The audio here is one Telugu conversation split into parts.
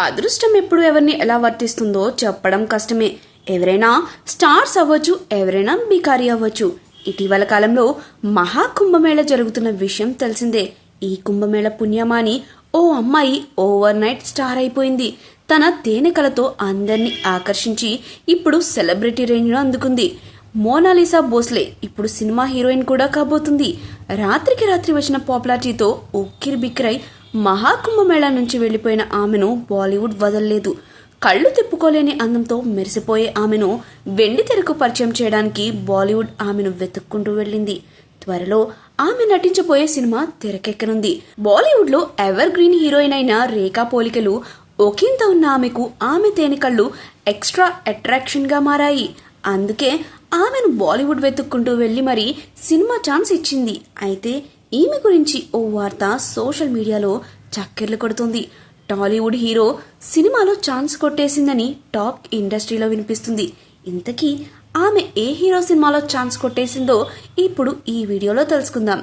అదృష్టం ఎప్పుడు ఎవరిని ఎలా వర్తిస్తుందో చెప్పడం కష్టమే. ఎవరైనా స్టార్స్ అవ్వచ్చు, ఎవరైనా బికారి అవ్వచ్చు. ఇటీవల కాలంలో మహాకుంభమేళ జరుగుతున్న విషయం తెలిసిందే. ఈ కుంభమేళ పుణ్యమాని ఓ అమ్మాయి ఓవర్ నైట్ స్టార్ అయిపోయింది. తన తేనెకలతో అందరినీ ఆకర్షించి ఇప్పుడు సెలబ్రిటీ రేంజ్లో అందుకుంది. మోనాలిసా భోస్లే ఇప్పుడు సినిమా హీరోయిన్ కూడా కాబోతుంది. రాత్రికి రాత్రి వచ్చిన పాపులారిటీతో ఉక్కిరి బిక్కిరై మహాకుంభమేళా నుంచి వెళ్లిపోయిన ఆమెను బాలీవుడ్ వదలలేదు. కళ్ళు తిప్పుకోలేని అందంతో మెరిసిపోయే ఆమెను వెండి తెరకు పరిచయం చేయడానికి బాలీవుడ్ ఆమెను వెతుక్కుంటూ వెళ్ళింది. త్వరలో ఆమె నటించబోయే సినిమా తెరకెక్కనుంది. బాలీవుడ్ లో ఎవర్ గ్రీన్ హీరోయిన్ అయిన రేఖా పోలికలు ఒకంత ఉన్న ఆమెకు ఆమె తేనెకళ్ళు ఎక్స్ట్రా అట్రాక్షన్ గా మారాయి. అందుకే ఆమెను బాలీవుడ్ వెతుక్కుంటూ వెళ్లి మరీ సినిమా ఛాన్స్ ఇచ్చింది. అయితే ఈమె గురించి ఓ వార్త సోషల్ మీడియాలో చక్కెర్లు కొడుతుంది. టాలీవుడ్ హీరో సినిమాలో ఛాన్స్ కొట్టేసిందని టాక్ ఇండస్ట్రీలో వినిపిస్తుంది. ఇంతకీ ఆమె ఏ హీరో సినిమాలో ఛాన్స్ కొట్టేసిందో ఇప్పుడు ఈ వీడియోలో తెలుసుకుందాం.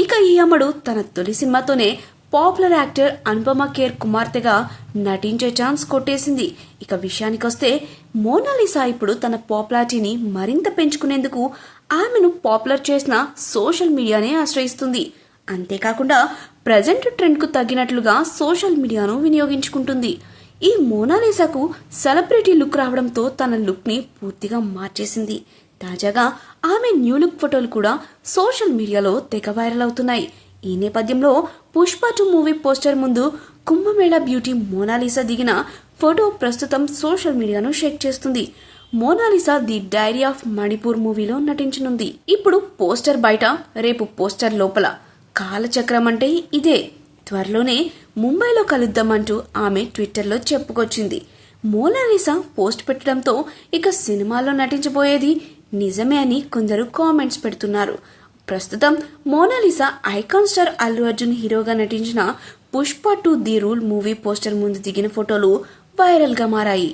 ఇక ఈ అమ్మడు తన తొలి సినిమాతోనే పాపులర్ యాక్టర్ అనుపమ ఖేర్ కుమార్తెగా నటించే ఛాన్స్ కొట్టేసింది. ఇక విషయానికొస్తే మోనాలిసా ఇప్పుడు తన పాపులారిటీని మరింత పెంచుకునేందుకు ఆమెను పాపులర్ చేసిన సోషల్ మీడియానే ఆశ్రయిస్తుంది. అంతేకాకుండా ప్రజెంట్ ట్రెండ్ కు తగినట్లుగా సోషల్ మీడియాను వినియోగించుకుంటుంది. ఈ మోనాలిసాకు సెలబ్రిటీ లుక్ రావడంతో తన లుక్ ని పూర్తిగా మార్చేసింది. తాజాగా ఆమె న్యూ లుక్ ఫోటోలు కూడా సోషల్ మీడియాలో తెగ వైరల్ అవుతున్నాయి. ఈ నేపథ్యంలో పుష్ప 2 మూవీ పోస్టర్ ముందు కుంభమేళా బ్యూటీ మోనాలిసా దిగిన ఫోటో ప్రస్తుతం సోషల్ మీడియాను షేక్ చేస్తుంది. Monalisa the diary of Manipur మూవీలో నటించనుంది. ఇప్పుడు పోస్టర్ బయట, రేపు పోస్టర్ లోపల. కాలచక్రం అంటే ఇదే. త్వరలోనే ముంబైలో కలుద్దామంటూ ఆమె ట్విట్టర్లో చెప్పుకొచ్చింది. మోనాలిసా పోస్ట్ పెట్టడంతో ఇక సినిమాలో నటించబోయేది నిజమే అని కొందరు కామెంట్స్ పెడుతున్నారు. ప్రస్తుతం మోనాలిసా ఐకాన్ స్టార్ అల్లు అర్జున్ హీరోగా నటించిన Pushpa 2 the rule movie poster ముందు దిగిన ఫోటోలు వైరల్ గా మారాయి.